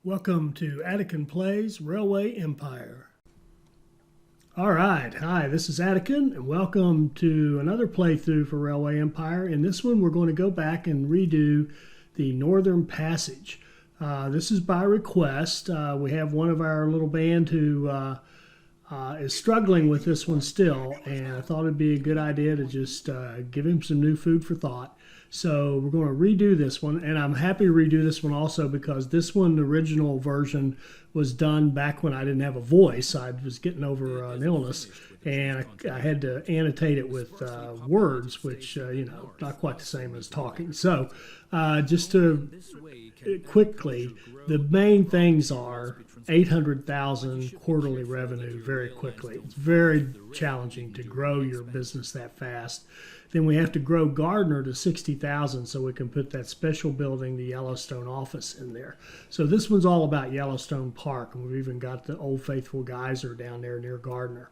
Welcome to Attican Plays Railway Empire. All right, hi, this is Attican, and welcome to another playthrough for Railway Empire. In this one, we're going to go back and redo the Northern Passage. This is by request. We have one of our little band who is struggling with this one still, and I thought it'd be a good idea to just give him some new food for thought. So we're going to redo this one, and I'm happy to redo this one also because this one, the original version, was done back when I didn't have a voice. I was getting over an illness, and I had to annotate it with words, which, not quite the same as talking. So just to quickly, the main things are 800,000 quarterly revenue very quickly. It's very challenging to grow your business that fast. Then we have to grow Gardner to 60,000 so we can put that special building, the Yellowstone office, in there. So this one's all about Yellowstone Park, and we've even got the Old Faithful geyser down there near Gardner.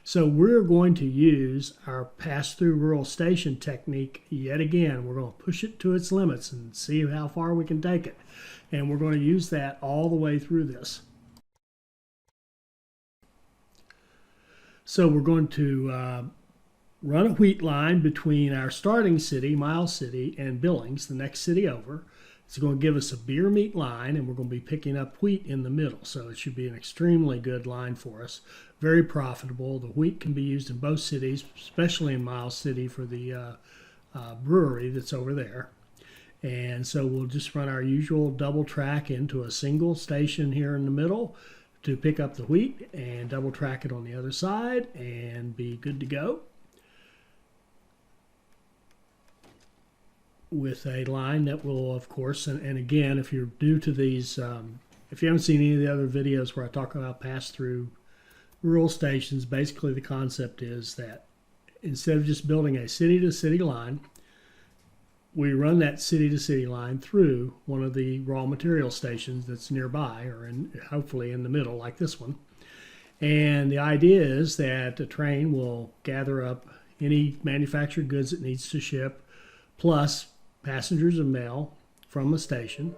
So we're going to use our pass-through rural station technique yet again. We're going to push it to its limits and see how far we can take it. And we're going to use that all the way through this. So we're going to run a wheat line between our starting city, Miles City, and Billings, the next city over. It's going to give us a beer meat line, and we're going to be picking up wheat in the middle. So it should be an extremely good line for us. Very profitable. The wheat can be used in both cities, especially in Miles City for the brewery that's over there. And so we'll just run our usual double track into a single station here in the middle to pick up the wheat and double track it on the other side and be good to go. With a line that will, of course, and again, if you're new to these, if you haven't seen any of the other videos where I talk about pass-through rural stations, basically the concept is that instead of just building a city-to-city line, we run that city-to-city line through one of the raw material stations that's nearby or hopefully in the middle like this one. And the idea is that the train will gather up any manufactured goods it needs to ship, plus passengers and mail from a station,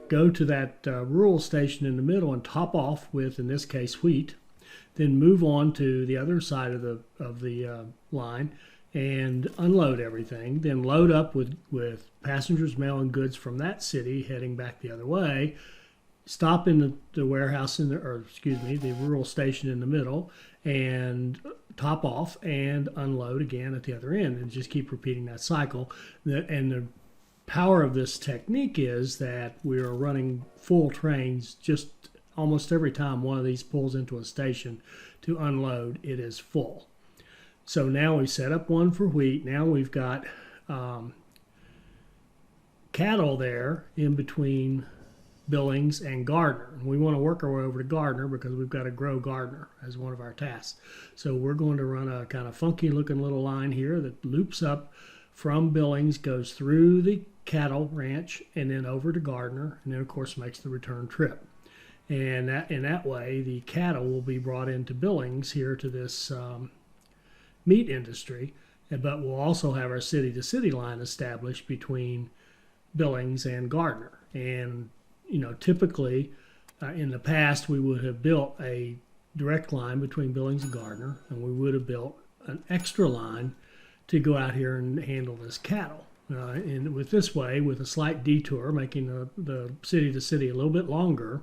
go to that rural station in the middle and top off with, in this case, wheat, then move on to the other side of the line and unload everything, then load up with passengers, mail, and goods from that city heading back the other way, stop in the warehouse the rural station in the middle, and top off and unload again at the other end, and just keep repeating that cycle. And the power of this technique is that we are running full trains just almost every time one of these pulls into a station to unload, it is full. So now we set up one for wheat. Now we've got cattle there in between Billings and Gardner. And we want to work our way over to Gardner because we've got to grow Gardner as one of our tasks. So we're going to run a kind of funky looking little line here that loops up from Billings, goes through the cattle ranch, and then over to Gardner, and then of course makes the return trip. And in that way, the cattle will be brought into Billings here to this meat industry, but we'll also have our city-to-city line established between Billings and Gardner. And typically in the past we would have built a direct line between Billings and Gardner, and we would have built an extra line to go out here and handle this cattle. And with this way, with a slight detour, making the city to city a little bit longer,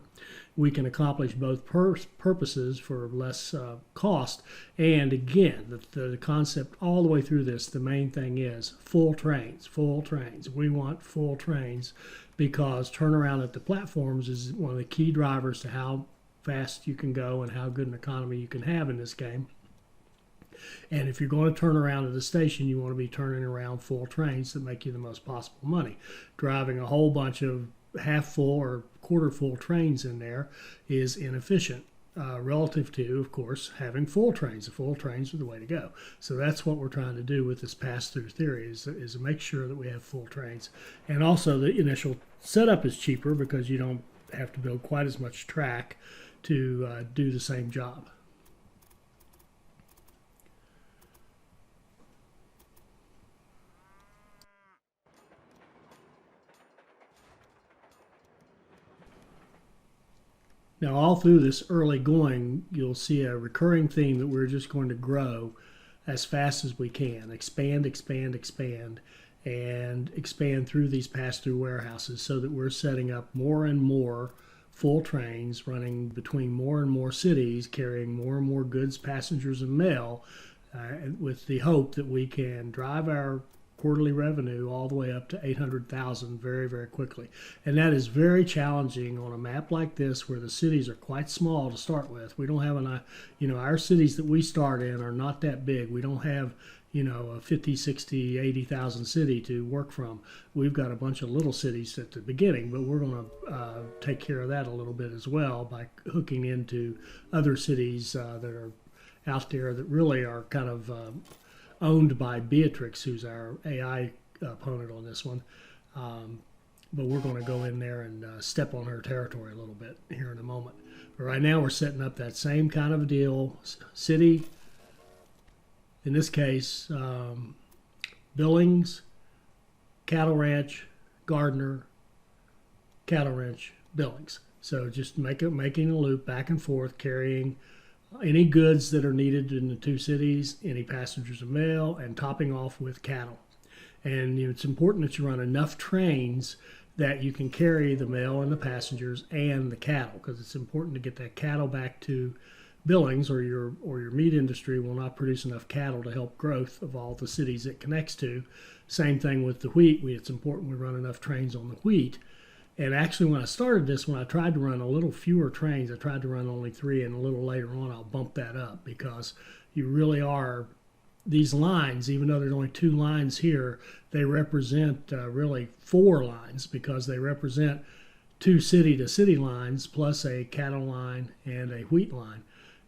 we can accomplish both purposes for less cost. And again, the concept all the way through this, the main thing is full trains, full trains. We want full trains because turnaround at the platforms is one of the key drivers to how fast you can go and how good an economy you can have in this game. And if you're going to turn around at a station, you want to be turning around full trains that make you the most possible money. Driving a whole bunch of half full or quarter full trains in there is inefficient relative to, of course, having full trains. The full trains are the way to go. So that's what we're trying to do with this pass-through theory is to make sure that we have full trains. And also the initial setup is cheaper because you don't have to build quite as much track to do the same job. Now, all through this early going, you'll see a recurring theme that we're just going to grow as fast as we can, expand, expand, expand, and expand through these pass-through warehouses so that we're setting up more and more full trains running between more and more cities, carrying more and more goods, passengers, and mail, with the hope that we can drive our quarterly revenue all the way up to 800,000 very, very quickly. And that is very challenging on a map like this where the cities are quite small to start with. We don't have our cities that we start in are not that big. We don't have, a 50, 60, 80,000 city to work from. We've got a bunch of little cities at the beginning, but we're going to take care of that a little bit as well by hooking into other cities that are out there that really are kind of owned by Beatrix, who's our AI opponent on this one. But we're going to go in there and step on her territory a little bit here in a moment. But right now we're setting up that same kind of a deal. City, in this case, Billings, Cattle Ranch, Gardner, Cattle Ranch, Billings. So just making a loop back and forth, carrying any goods that are needed in the two cities, any passengers and mail, and topping off with cattle. And it's important that you run enough trains that you can carry the mail and the passengers and the cattle, because it's important to get that cattle back to Billings, or your meat industry will not produce enough cattle to help growth of all the cities it connects to. Same thing with the wheat. It's important we run enough trains on the wheat. And actually, when I started this, when I tried to run a little fewer trains, I tried to run only 3, and a little later on I'll bump that up, because you really are, these lines, even though there's only 2 lines here, they represent really 4 lines, because they represent 2 city-to-city lines plus a cattle line and a wheat line.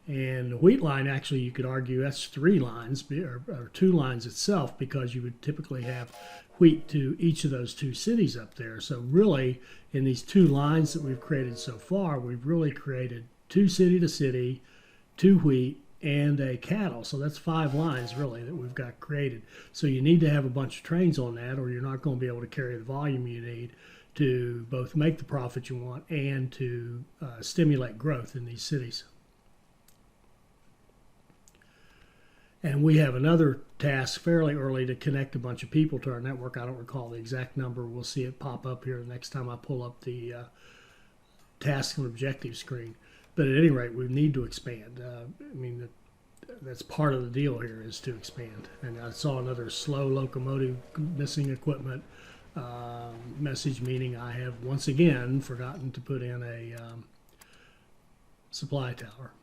And the wheat line, actually, you could argue that's 3 lines, or 2 lines itself, because you would typically have wheat to each of those 2 cities up there. So really, in these 2 lines that we've created so far, we've really created 2 city to city, 2 wheat, and a cattle. So that's 5 lines really that we've got created. So you need to have a bunch of trains on that, or you're not going to be able to carry the volume you need to both make the profit you want and to stimulate growth in these cities. And we have another task fairly early to connect a bunch of people to our network. I don't recall the exact number. We'll see it pop up here the next time I pull up the task and objective screen. But at any rate, we need to expand. That's part of the deal here, is to expand. And I saw another slow locomotive missing equipment message, meaning I have once again forgotten to put in a supply tower.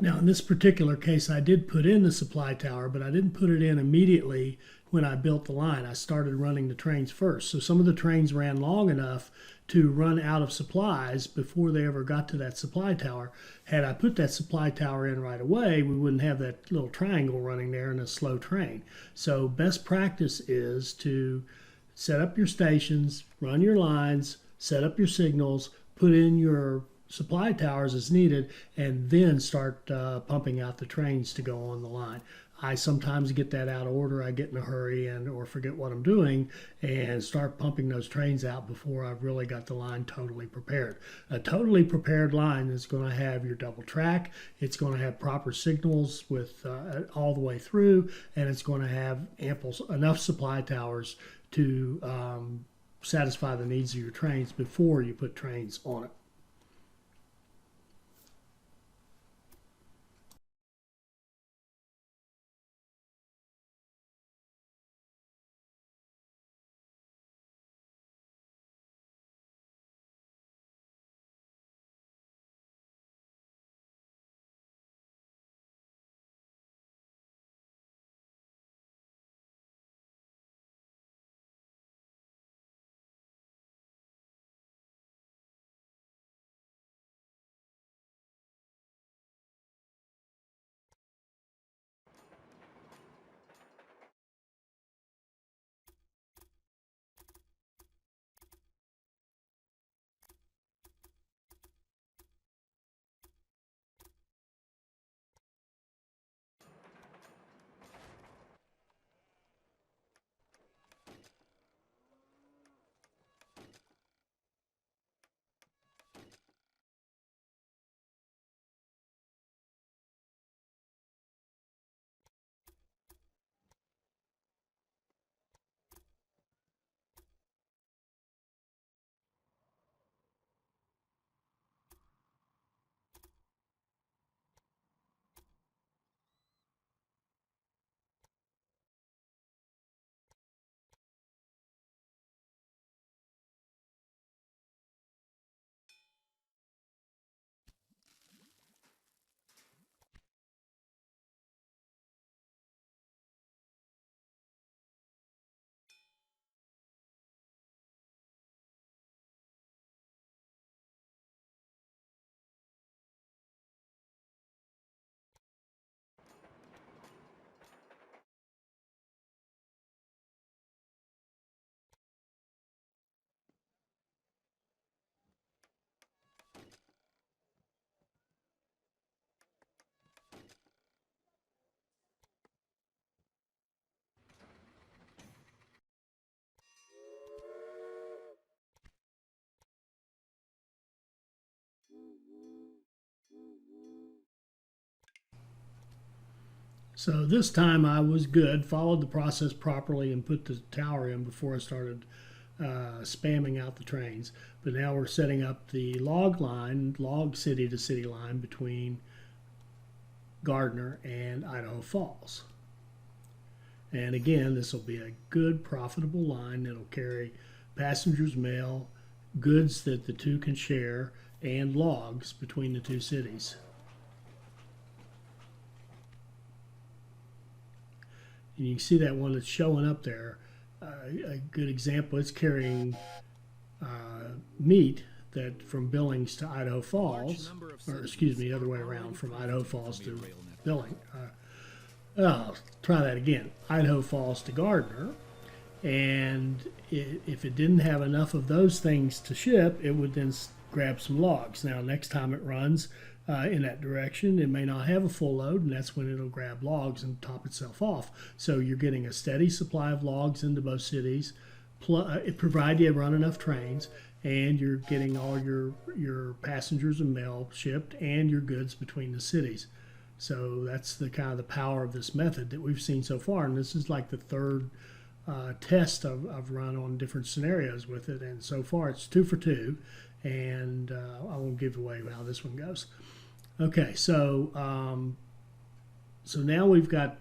Now, in this particular case, I did put in the supply tower, but I didn't put it in immediately when I built the line. I started running the trains first. So some of the trains ran long enough to run out of supplies before they ever got to that supply tower. Had I put that supply tower in right away, we wouldn't have that little triangle running there in a slow train. So best practice is to set up your stations, run your lines, set up your signals, put in your supply towers as needed, and then start pumping out the trains to go on the line. I sometimes get that out of order. I get in a hurry or forget what I'm doing and start pumping those trains out before I've really got the line totally prepared. A totally prepared line is going to have your double track. It's going to have proper signals with all the way through, and it's going to have enough supply towers to satisfy the needs of your trains before you put trains on it. So this time I was good, followed the process properly, and put the tower in before I started spamming out the trains. But now we're setting up the log city to city line between Gardner and Idaho Falls. And again, this will be a good, profitable line that'll carry passengers, mail, goods that the two can share, and logs between the two cities. And you can see that one that's showing up there. A good example, it's carrying meat that from Billings to Idaho Falls, or excuse me, the other way around, from Idaho Falls to Billings. I'll try that again. Idaho Falls to Gardner. And if it didn't have enough of those things to ship, it would then grab some logs. Now, next time it runs in that direction, it may not have a full load, and that's when it'll grab logs and top itself off. So you're getting a steady supply of logs into both cities, provided you run enough trains, and you're getting all your passengers and mail shipped and your goods between the cities. So that's the kind of the power of this method that we've seen so far, and this is like the third test I've run on different scenarios with it, and so far it's 2 for 2, and I won't give away how this one goes. Okay, so so now we've got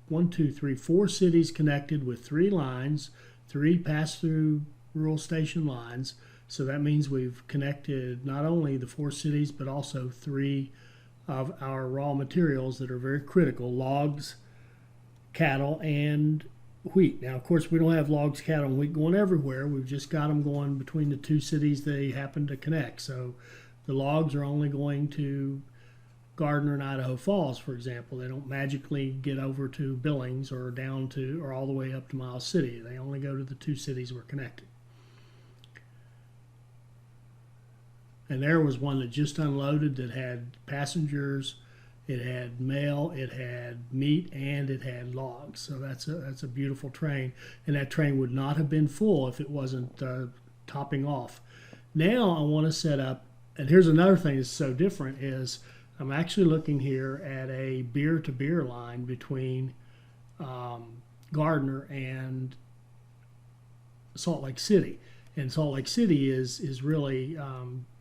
4 cities connected with 3 lines, 3 pass-through rural station lines. So that means we've connected not only the 4 cities, but also 3 of our raw materials that are very critical: logs, cattle, and wheat. Now, of course, we don't have logs, cattle, and wheat going everywhere. We've just got them going between the 2 cities they happen to connect. So the logs are only going to Gardner and Idaho Falls, for example. They don't magically get over to Billings or down to or all the way up to Miles City. They only go to the 2 cities we're connected. And there was one that just unloaded that had passengers, it had mail, it had meat, and it had logs. So that's a beautiful train. And that train would not have been full if it wasn't topping off. Now I want to set up, and here's another thing that's so different, is I'm actually looking here at a beer-to-beer line between Gardner and Salt Lake City. And Salt Lake City is really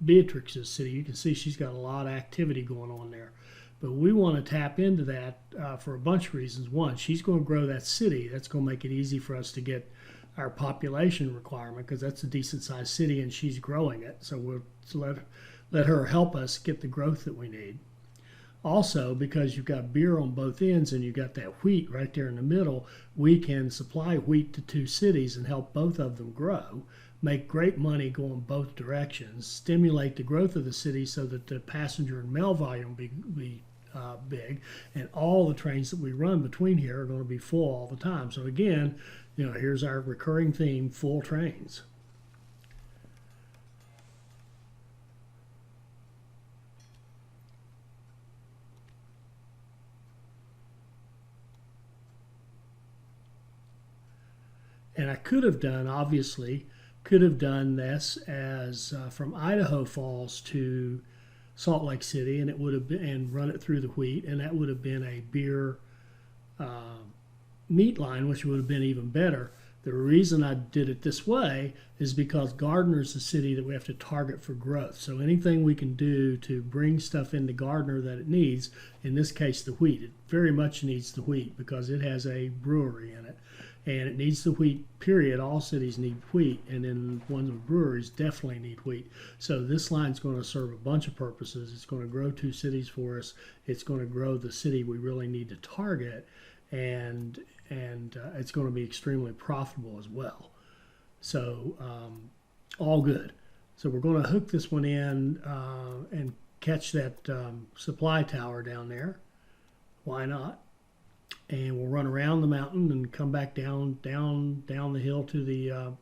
Beatrix's city. You can see she's got a lot of activity going on there. But we want to tap into that for a bunch of reasons. One, she's going to grow that city. That's going to make it easy for us to get our population requirement, because that's a decent-sized city and she's growing it. So we'll let her help us get the growth that we need. Also, because you've got beer on both ends and you've got that wheat right there in the middle, we can supply wheat to 2 cities and help both of them grow, make great money going both directions, stimulate the growth of the city so that the passenger and mail volume be big, and all the trains that we run between here are going to be full all the time. So again, here's our recurring theme: full trains. And I could have done this as from Idaho Falls to Salt Lake City, and it would have been, and run it through the wheat, and that would have been a beer meat line, which would have been even better. The reason I did it this way is because Gardner is the city that we have to target for growth. So anything we can do to bring stuff into Gardner that it needs, in this case the wheat, it very much needs the wheat because it has a brewery in it. And it needs the wheat, period. All cities need wheat, and then ones with breweries definitely need wheat. So this line's going to serve a bunch of purposes. It's going to grow 2 cities for us. It's going to grow the city we really need to target, and it's going to be extremely profitable as well. So all good. So we're going to hook this one in and catch that supply tower down there. Why not? And we'll run around the mountain and come back down the hill to the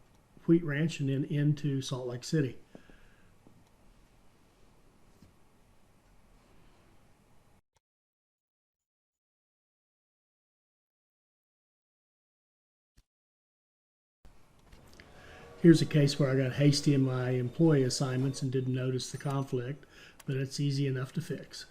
wheat ranch and then into Salt Lake City. Here's a case where I got hasty in my employee assignments and didn't notice the conflict, but it's easy enough to fix.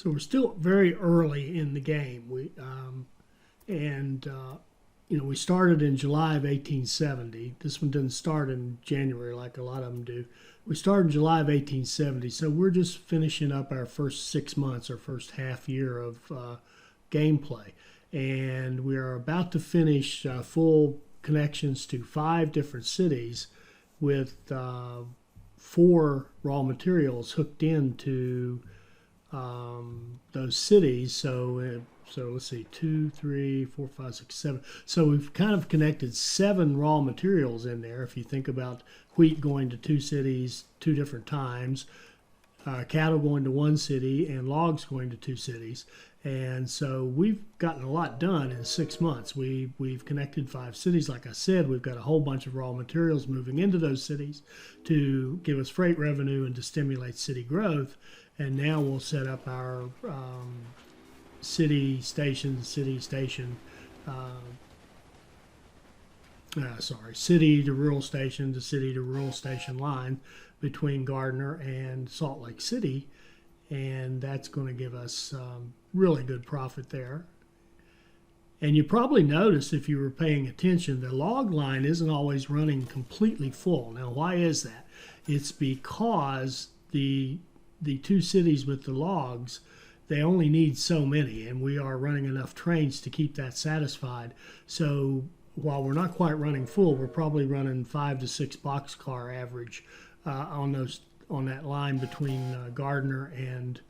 So we're still very early in the game. We started in July of 1870. This one didn't start in January like a lot of them do. We started in July of 1870, so we're just finishing up our first 6 months, our first half year of gameplay. And we are about to finish full connections to 5 different cities with 4 raw materials hooked into those cities. So let's see, 2, 3, 4, 5, 6, 7. So we've kind of connected 7 raw materials in there. If you think about wheat going to 2 cities 2 different times, cattle going to 1 city, and logs going to 2 cities. And so we've gotten a lot done in 6 months. We've connected 5 cities. Like I said, we've got a whole bunch of raw materials moving into those cities to give us freight revenue and to stimulate city growth. And now we'll set up our city to rural station line between Gardner and Salt Lake City, and that's going to give us really good profit there. And you probably noticed, if you were paying attention, the log line isn't always running completely full. Now, why is that? It's because the 2 cities with the logs, they only need so many, and we are running enough trains to keep that satisfied. So while we're not quite running full, we're probably running 5 to 6 boxcar average on that line between Gardner and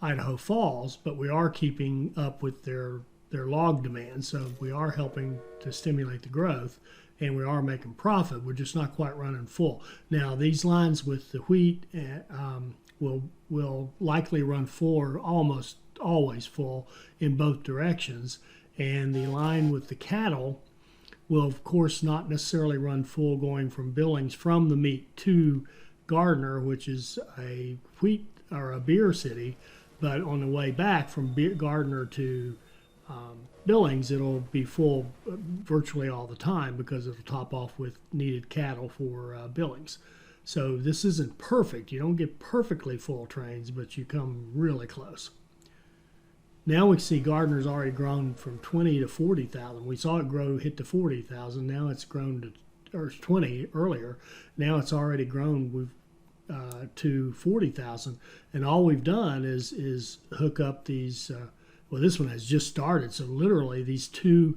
Idaho Falls, but we are keeping up with their log demand, so we are helping to stimulate the growth, and we are making profit. We're just not quite running full. Now, these lines with the wheat will likely run full, or almost always full, in both directions, and the line with the cattle will, of course, not necessarily run full going from Billings from the meat to Gardner, which is a wheat or a beer city, but on the way back from Gardner to Billings, it'll be full virtually all the time because it'll top off with needed cattle for Billings. So this isn't perfect. You don't get perfectly full trains, but you come really close. Now we see Gardner's already grown from 20 to 40,000. We saw it hit to 40,000. Now it's grown to, or 20 earlier. Now it's already grown to 40,000. And all we've done is hook up these. This one has just started. So literally these 2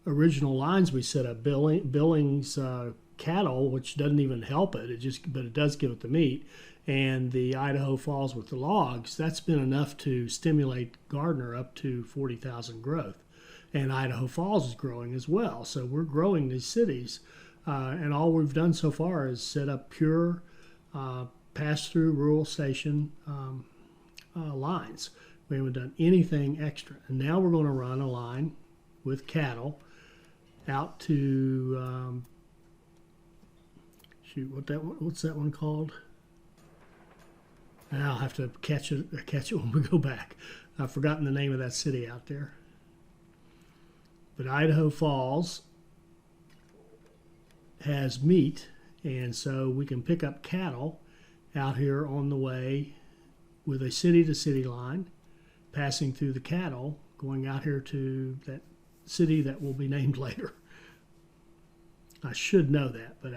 original lines we set up, Billings cattle, which doesn't even help it. But it does give it the meat. And the Idaho Falls with the logs, that's been enough to stimulate Gardner up to 40,000 growth. And Idaho Falls is growing as well. So we're growing these cities. And all we've done so far is set up pure pass-through rural station lines. We haven't done anything extra. And now we're going to run a line with cattle out to, what's that one called? I'll have to catch it when we go back. I've forgotten the name of that city out there. But Idaho Falls has meat, and so we can pick up cattle out here on the way with a city-to-city line, passing through the cattle, going out here to that city that will be named later. I should know that, but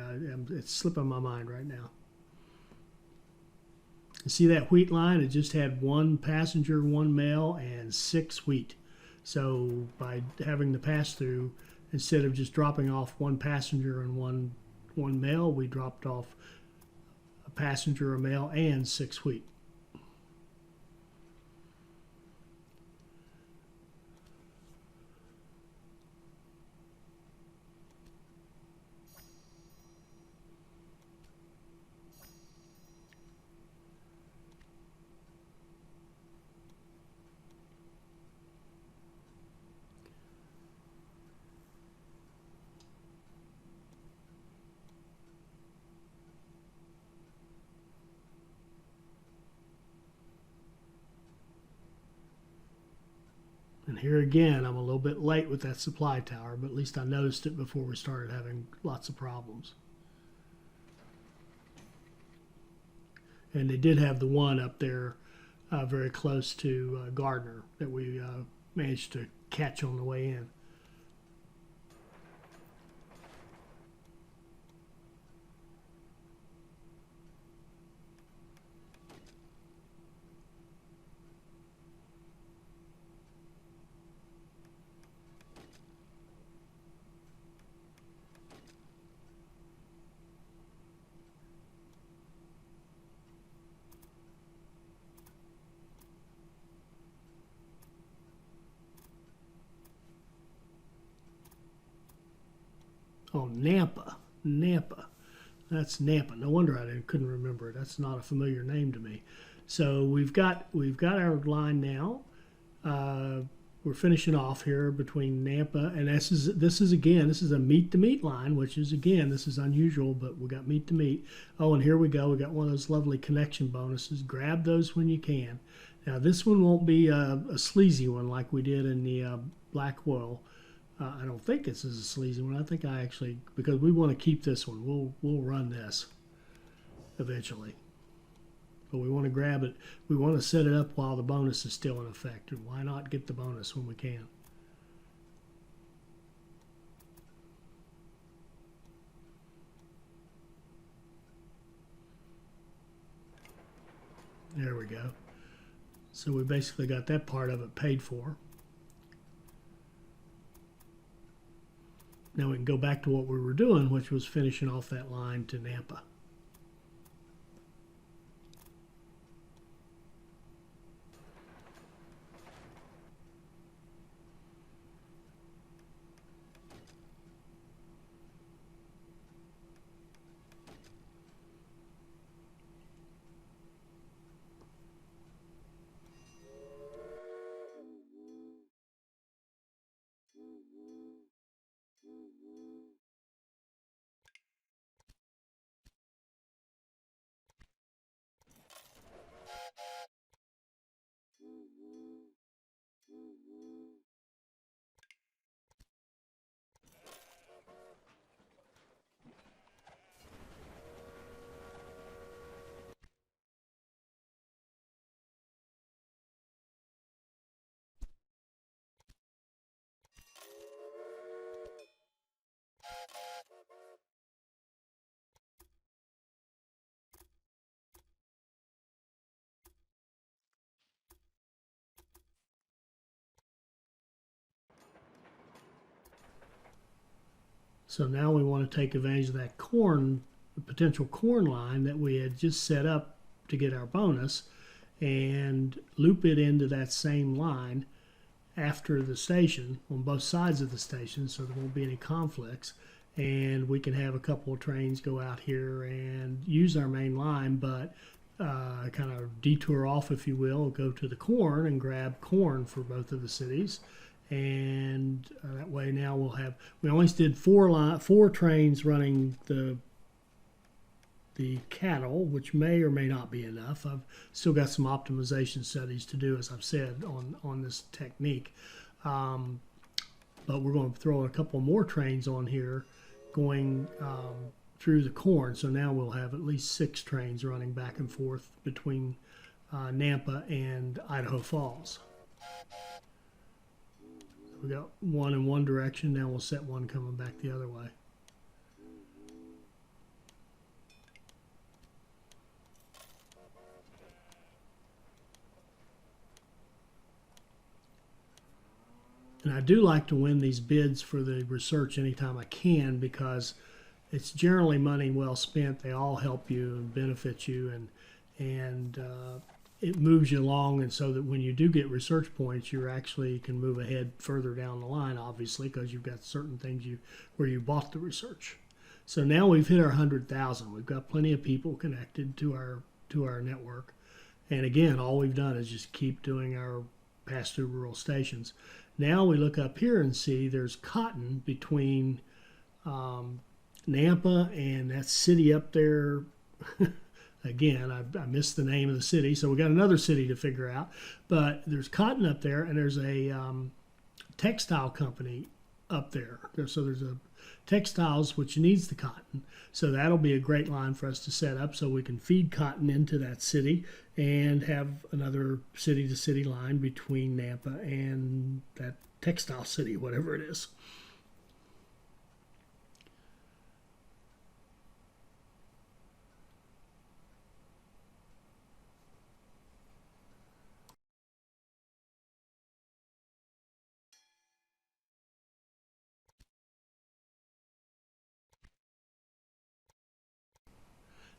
it's slipping my mind right now. You see that wheat line? It just had 1 passenger, 1 mail, and 6 wheat. So by having the pass-through, instead of just dropping off 1 passenger and one mail, we dropped off a passenger, a mail, and 6 wheat. And here again, I'm a little bit late with that supply tower, but at least I noticed it before we started having lots of problems. And they did have the one up there very close to Gardner that we managed to catch on the way in. Oh, Nampa. That's Nampa. No wonder I couldn't remember it. That's not a familiar name to me. So we've got our line now. We're finishing off here between Nampa and this is a meet to meet line, which is this is unusual, but we got meet to meet. Oh, and here we go. We got one of those lovely connection bonuses. Grab those when you can. Now this one won't be a sleazy one like we did in the Black Oil. I don't think this is a sleazy one. I think because we want to keep this one. We'll run this eventually. But we want to grab it. We want to set it up while the bonus is still in effect. And why not get the bonus when we can? There we go. So we basically got that part of it paid for. Now we can go back to what we were doing, which was finishing off that line to Nampa. So now we want to take advantage of that corn, the potential corn line that we had just set up to get our bonus, and loop it into that same line after the station on both sides of the station, so there won't be any conflicts. And we can have a couple of trains go out here and use our main line, but kind of detour off, if you will, go to the corn and grab corn for both of the cities. And that way now we only did four trains running the cattle, which may or may not be enough. I've still got some optimization studies to do, as I've said, on this technique. But we're going to throw a couple more trains on here going through the corn. So now we'll have at least 6 trains running back and forth between Nampa and Idaho Falls. We got one in one direction. Now we'll set one coming back the other way. And I do like to win these bids for the research anytime I can, because it's generally money well spent. They all help you and benefit you, and it moves you along, and so that when you do get research points, you actually can move ahead further down the line, obviously, because you've got certain things where you bought the research. So now we've hit our 100,000. We've got plenty of people connected to our network, and again, all we've done is just keep doing our pass through rural stations. Now we look up here and see there's cotton between Nampa and that city up there. Again, I missed the name of the city, so we got another city to figure out. But there's cotton up there, and there's a textile company up there. So there's textiles, which needs the cotton. So that'll be a great line for us to set up so we can feed cotton into that city and have another city-to-city line between Nampa and that textile city, whatever it is.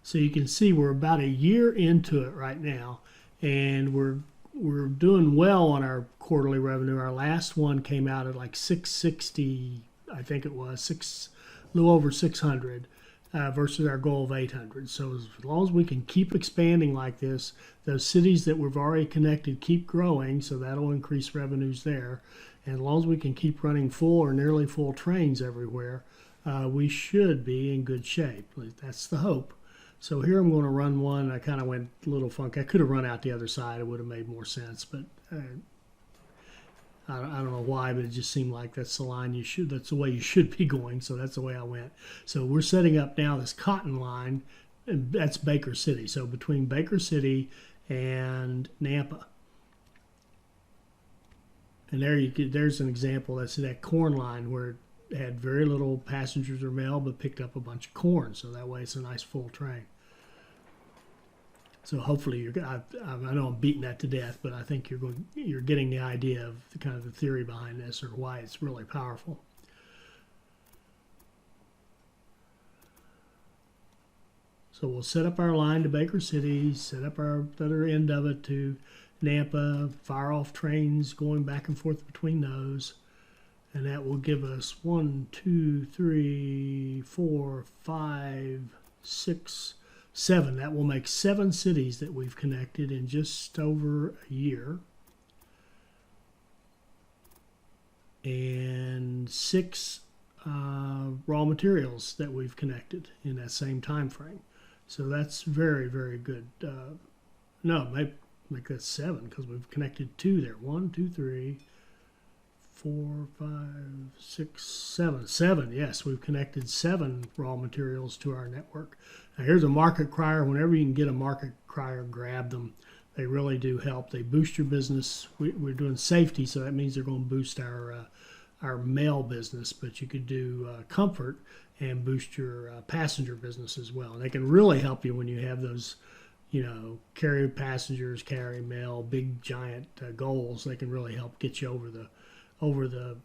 So you can see we're about a year into it right now, and we're doing well on our quarterly revenue. Our last one came out at like 660, I think it was a little over 600 versus our goal of 800. So as long as we can keep expanding like this, those cities that we've already connected keep growing, so that'll increase revenues there. And as long as we can keep running full or nearly full trains everywhere, we should be in good shape. That's the hope. So here I'm going to run one. I kind of went a little funky. I could have run out the other side. It would have made more sense, but I don't know why, but it just seemed like that's the line you should, that's the way you should be going. So that's the way I went. So we're setting up now this cotton line, and that's Baker City. So between Baker City and Nampa. And there's an example. That's that corn line where it had very little passengers or mail, but picked up a bunch of corn. So that way it's a nice full train. So hopefully I know I'm beating that to death, but I think you're getting the idea of the kind of the theory behind this or why it's really powerful. So we'll set up our line to Baker City, set up our other end of it to Nampa, fire off trains going back and forth between those. And that will give us 1, 2, 3, 4, 5, 6, 7. That will make 7 cities that we've connected in just over a year. And 6 raw materials that we've connected in that same time frame. So that's very, very good. No, make that 7 because we've connected 2 there. 1, 2, 3, 4, 5, 6, 7. 7, yes, we've connected 7 raw materials to our network. Now here's a market crier. Whenever you can get a market crier, grab them. They really do help. They boost your business. We're doing safety, so that means they're going to boost our mail business, but you could do comfort and boost your passenger business as well. And they can really help you when you have those, carry passengers, carry mail, big giant goals. They can really help get you over the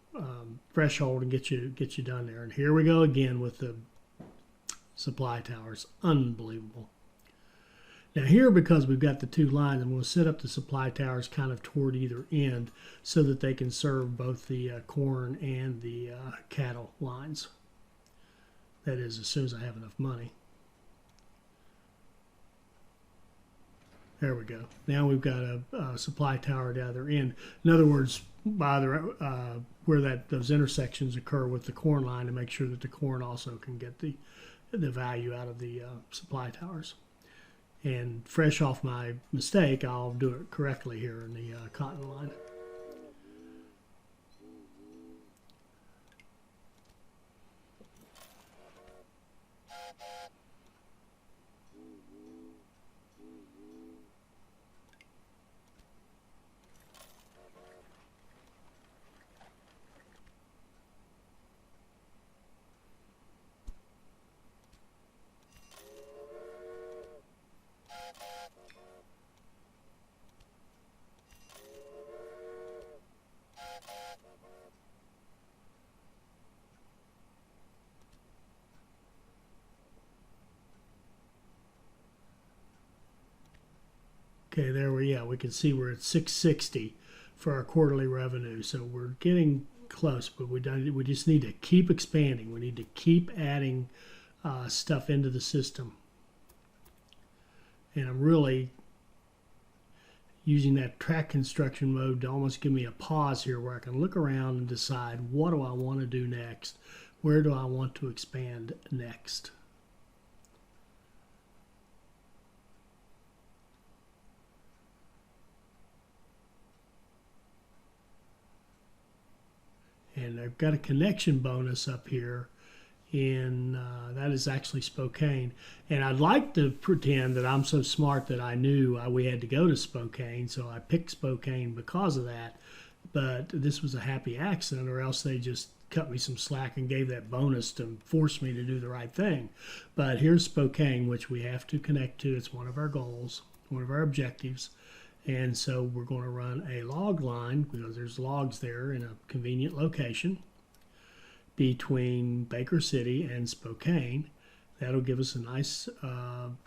threshold and get you done there. And here we go again with the supply towers. Unbelievable. Now here, because we've got the 2 lines, I'm going to set up the supply towers kind of toward either end so that they can serve both the corn and the cattle lines. That is, as soon as I have enough money. There we go. Now we've got a supply tower at the other end. In other words, by the where those intersections occur with the corn line, to make sure that the corn also can get the value out of the supply towers. And fresh off my mistake, I'll do it correctly here in the cotton line. Okay, there we can see we're at 660 for our quarterly revenue. So we're getting close, but we just need to keep expanding. We need to keep adding stuff into the system. And I'm really using that track construction mode to almost give me a pause here where I can look around and decide, what do I want to do next? Where do I want to expand next? And I've got a connection bonus up here that is actually Spokane. And I'd like to pretend that I'm so smart that I knew we had to go to Spokane, so I picked Spokane because of that. But this was a happy accident, or else they just cut me some slack and gave that bonus to force me to do the right thing. But here's Spokane, which we have to connect to. It's one of our goals, one of our objectives. And so we're going to run a log line, because there's logs there in a convenient location between Baker City and Spokane. That'll give us a nice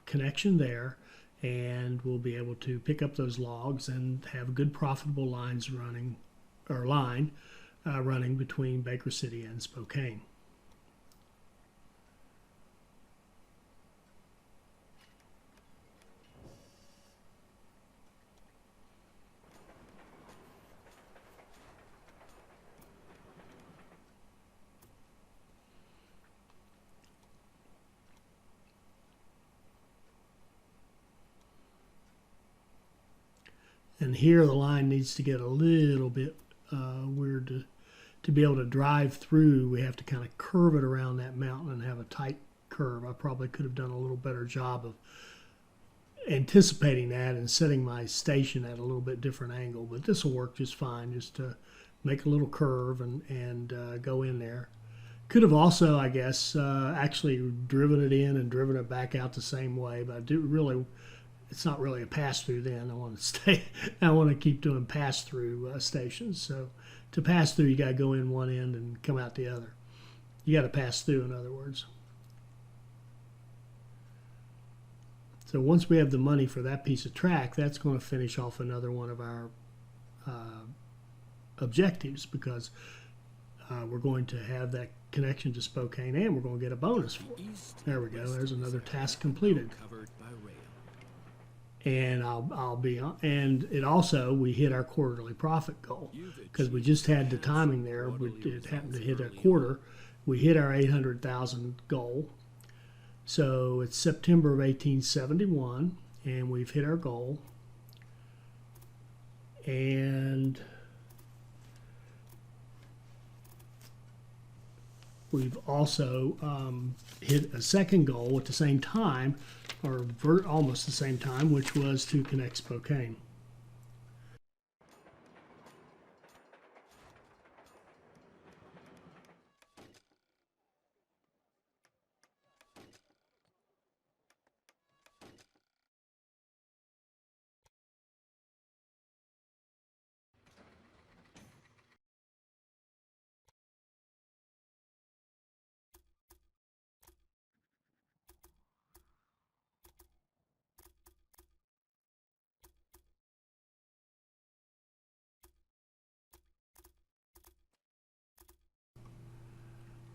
connection there, and we'll be able to pick up those logs and have good profitable lines running, or line running between Baker City and Spokane. And here the line needs to get a little bit weird to be able to drive through. We have to kind of curve it around that mountain and have a tight curve. I probably could have done a little better job of anticipating that and setting my station at a little bit different angle, but this will work just fine, just to make a little curve and go in there. Could have also, I guess, actually driven it in and driven it back out the same way, but I do really, it's not really a pass-through then. I want to stay, I want to keep doing pass-through stations. So to pass through, you got to go in one end and come out the other. You got to pass through, in other words. So once we have the money for that piece of track, that's going to finish off another one of our objectives, because we're going to have that connection to Spokane, and we're going to get a bonus for it. There we go. There's another task completed. And I'll be on, and it also, we hit our quarterly profit goal, because we just had the timing there. It happened to hit a quarter. We hit our 800,000 goal. So it's September of 1871, and we've hit our goal. And we've also hit a second goal at the same time, or almost the same time, which was to connect Spokane.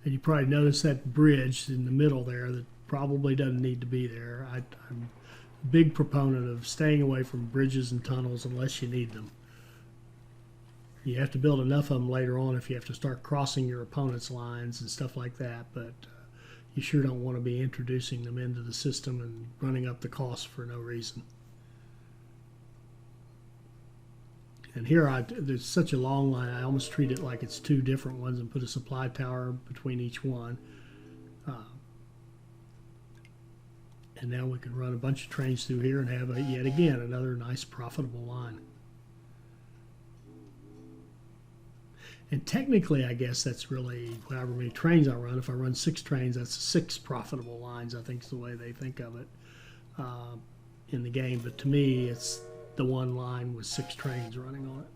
And you probably notice that bridge in the middle there that probably doesn't need to be there. I'm a big proponent of staying away from bridges and tunnels unless you need them. You have to build enough of them later on if you have to start crossing your opponent's lines and stuff like that, but you sure don't want to be introducing them into the system and running up the cost for no reason. And here, there's such a long line, I almost treat it like it's two different ones and put a supply tower between each one. And now we can run a bunch of trains through here and have, yet again, another nice profitable line. And technically, I guess that's really however many trains I run. If I run 6 trains, that's 6 profitable lines, I think is the way they think of it in the game. But to me, it's the one line with 6 trains running on it.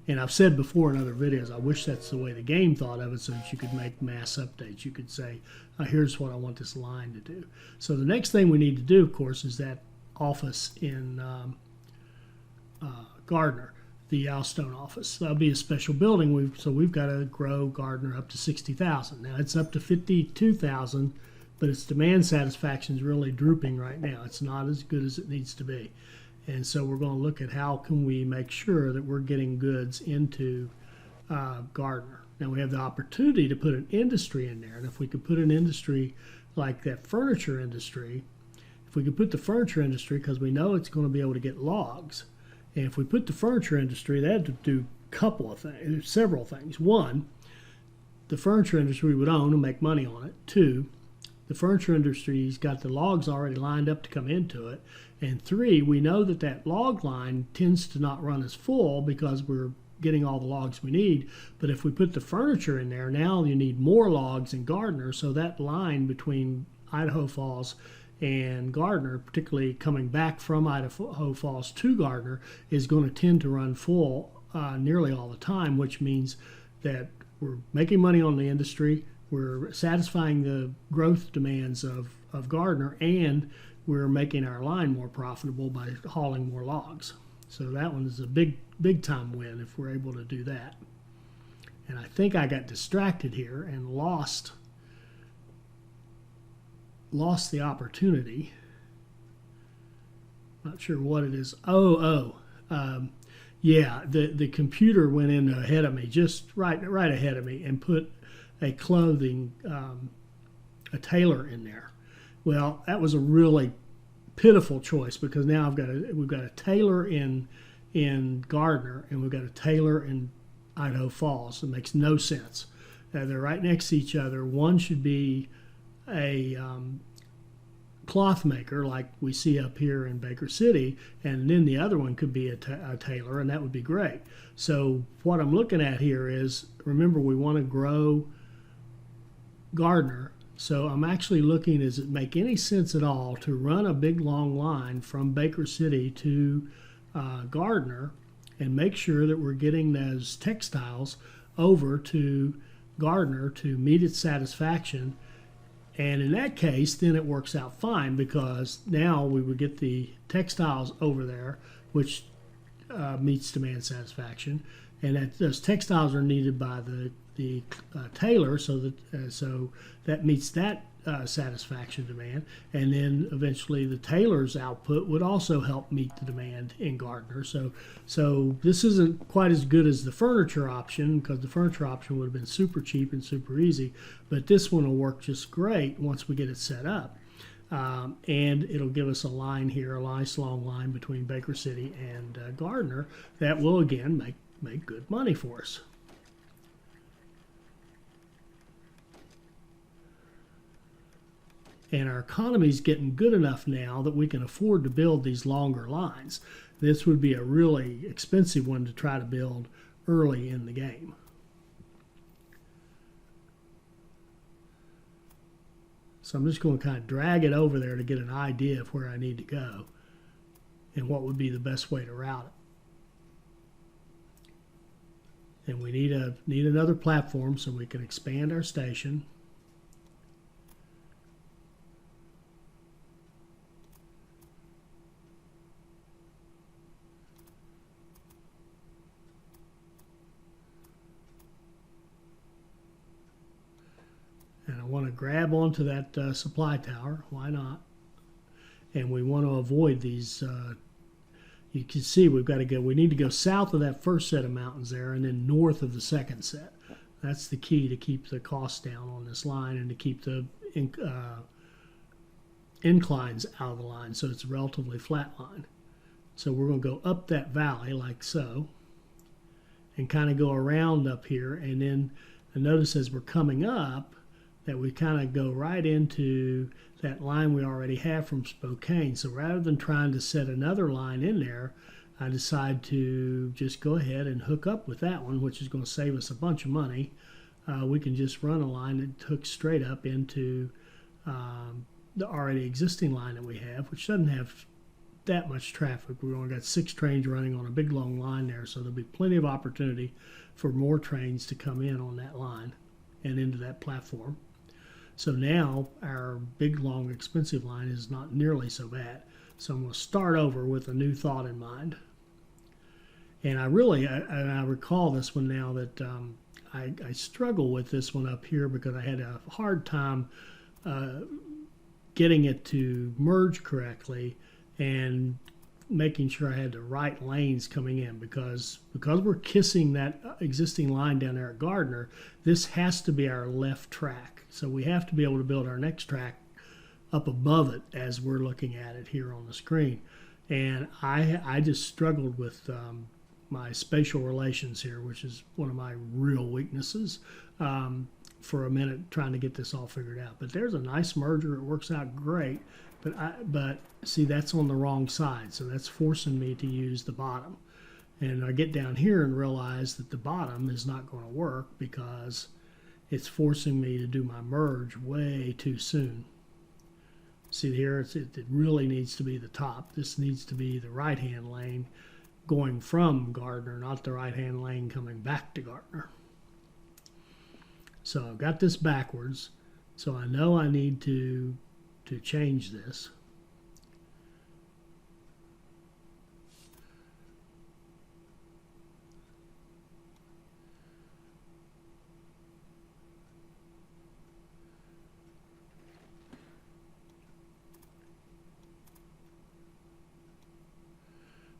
And I've said before in other videos, I wish that's the way the game thought of it, so that you could make mass updates. You could say, here's what I want this line to do. So the next thing we need to do, of course, is that office in Gardner, the Yellowstone office. That'll be a special building, so we've got to grow Gardner up to 60,000. Now it's up to 52,000, but its demand satisfaction is really drooping right now. It's not as good as it needs to be. And so we're going to look at how can we make sure that we're getting goods into Gardner. Now we have the opportunity to put an industry in there, and if we could put an industry like that furniture industry, if we could put the furniture industry, because we know it's going to be able to get logs, and if we put the furniture industry, they had to do a couple of things, several things. One, the furniture industry would own and make money on it. Two, the furniture industry's got the logs already lined up to come into it. And three, we know that that log line tends to not run as full because we're getting all the logs we need. But if we put the furniture in there, now you need more logs in Gardner. So that line between Idaho Falls and Gardner, particularly coming back from Idaho Falls to Gardner, is going to tend to run full nearly all the time, which means that we're making money on the industry, we're satisfying the growth demands of Gardner, and we're making our line more profitable by hauling more logs. So that one is a big time win if we're able to do that. And I think I got distracted here and lost the opportunity. Not sure what it is. Yeah, the computer went in ahead of me, just right ahead of me, and put a clothing, a tailor in there. Well, that was a really pitiful choice because now we've got a tailor in Gardner and we've got a tailor in Idaho Falls. It makes no sense. They're right next to each other. One should be a cloth maker like we see up here in Baker City, and then the other one could be a tailor, and that would be great. So what I'm looking at here is, remember, we want to grow Gardner. So I'm actually looking, does it make any sense at all to run a big long line from Baker City to Gardner and make sure that we're getting those textiles over to Gardner to meet its satisfaction? And in that case, then it works out fine because now we would get the textiles over there, which meets demand satisfaction, and those textiles are needed by the tailor, so that meets that satisfaction demand, and then eventually the tailor's output would also help meet the demand in Gardner. So this isn't quite as good as the furniture option because the furniture option would have been super cheap and super easy, but this one will work just great once we get it set up. And it'll give us a line here, a nice long line between Baker City and Gardner that will again make good money for us. And our economy is getting good enough now that we can afford to build these longer lines. This would be a really expensive one to try to build early in the game. So I'm just going to kind of drag it over there to get an idea of where I need to go and what would be the best way to route it. And we need another platform so we can expand our station. And I want to grab onto that supply tower. Why not? And we want to avoid these. You can see we need to go south of that first set of mountains there and then north of the second set. That's the key to keep the costs down on this line and to keep the inclines out of the line so it's a relatively flat line. So we're going to go up that valley like so and kind of go around up here, and then notice as we're coming up that we kind of go right into that line we already have from Spokane. So rather than trying to set another line in there, I decide to just go ahead and hook up with that one, which is going to save us a bunch of money. We can just run a line that hooks straight up into the already existing line that we have, which doesn't have that much traffic. We've only got 6 trains running on a big long line there, so there'll be plenty of opportunity for more trains to come in on that line and into that platform. So now our big, long, expensive line is not nearly so bad. So I'm going to start over with a new thought in mind. And I recall this one now that I struggle with this one up here because I had a hard time getting it to merge correctly and making sure I had the right lanes coming in because we're kissing that existing line down there at Gardner. This has to be our left track. So we have to be able to build our next track up above it as we're looking at it here on the screen. And I just struggled with my spatial relations here, which is one of my real weaknesses. for a minute trying to get this all figured out. But there's a nice merger. It works out great. But see, that's on the wrong side. So that's forcing me to use the bottom. And I get down here and realize that the bottom is not going to work because it's forcing me to do my merge way too soon. See here, it really needs to be the top. This needs to be the right-hand lane going from Gardner, not the right-hand lane coming back to Gardner. So I've got this backwards, so I know I need to change this.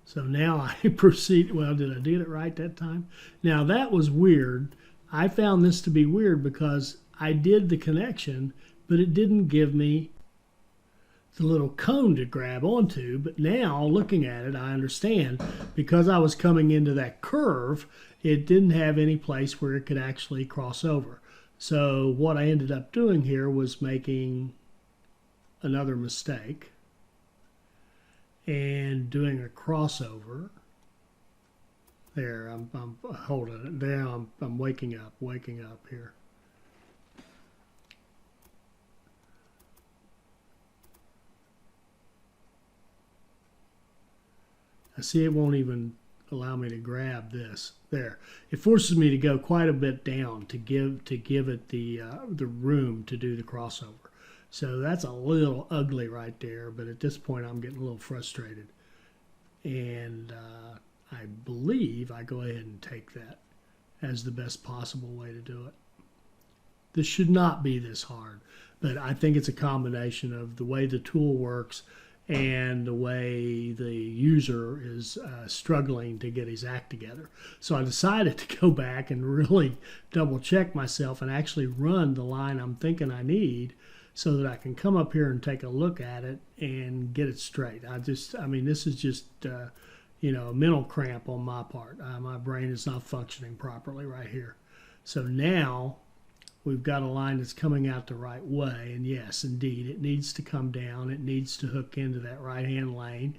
So now I proceed. Well, did I do it right that time? Now that was weird. I found this to be weird because I did the connection, but it didn't give me the little cone to grab onto. But now looking at it, I understand because I was coming into that curve, it didn't have any place where it could actually cross over. So what I ended up doing here was making another mistake and doing a crossover. There, I'm holding it. There, I'm waking up here. I see it won't even allow me to grab this. There, it forces me to go quite a bit down to give it the room to do the crossover. So that's a little ugly right there, but at this point I'm getting a little frustrated. And I believe I go ahead and take that as the best possible way to do it. This should not be this hard, but I think it's a combination of the way the tool works and the way the user is struggling to get his act together. So I decided to go back and really double check myself and actually run the line I'm thinking I need so that I can come up here and take a look at it and get it straight. I mean, this is just, a mental cramp on my part. My brain is not functioning properly right here. So now we've got a line that's coming out the right way. And yes, indeed, it needs to come down. It needs to hook into that right-hand lane.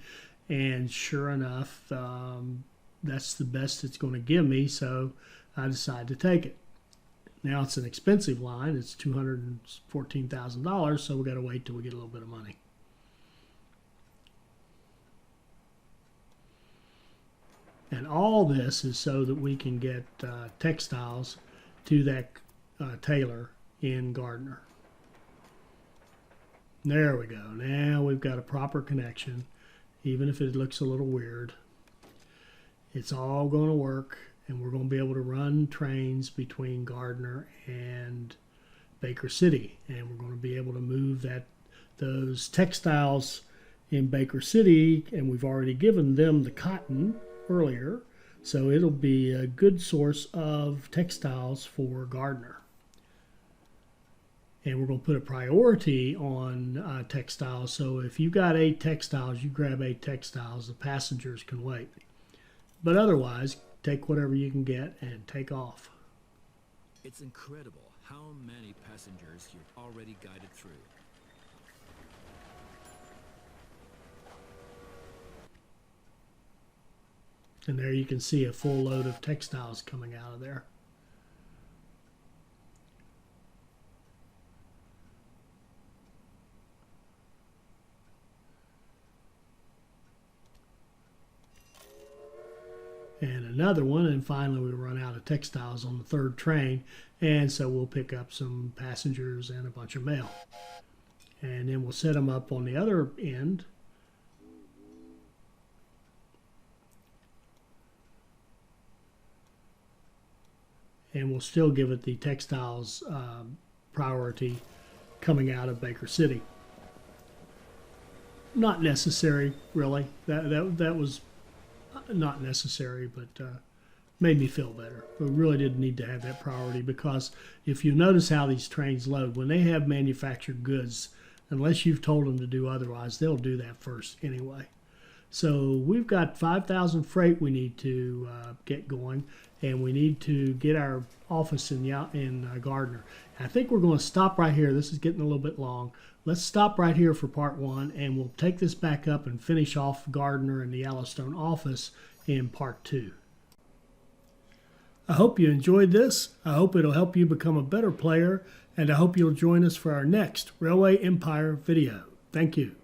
And sure enough, that's the best it's going to give me. So I decide to take it. Now it's an expensive line. It's $214,000, so we've got to wait till we get a little bit of money. And all this is so that we can get textiles to that tailor in Gardner. There we go. Now we've got a proper connection, even if it looks a little weird. It's all going to work. And we're going to be able to run trains between Gardner and Baker City. And we're going to be able to move those textiles in Baker City, and we've already given them the cotton earlier. So it'll be a good source of textiles for Gardner. And we're going to put a priority on textiles. So if you got 8 textiles, you grab 8 textiles. The passengers can wait. But otherwise, take whatever you can get and take off. It's incredible how many passengers you've already guided through. And there you can see a full load of textiles coming out of there. And another one, and finally we run out of textiles on the 3rd train, and so we'll pick up some passengers and a bunch of mail. And then we'll set them up on the other end. And we'll still give it the textiles priority coming out of Baker City. Not necessary, really. That was not necessary, but made me feel better. We really didn't need to have that priority because if you notice how these trains load, when they have manufactured goods, unless you've told them to do otherwise, they'll do that first anyway. So we've got 5,000 freight we need to get going, and we need to get our office in Gardner. I think we're going to stop right here. This is getting a little bit long. Let's stop right here for part one, and we'll take this back up and finish off Gardner and the Yellowstone office in part two. I hope you enjoyed this. I hope it'll help you become a better player, and I hope you'll join us for our next Railway Empire video. Thank you.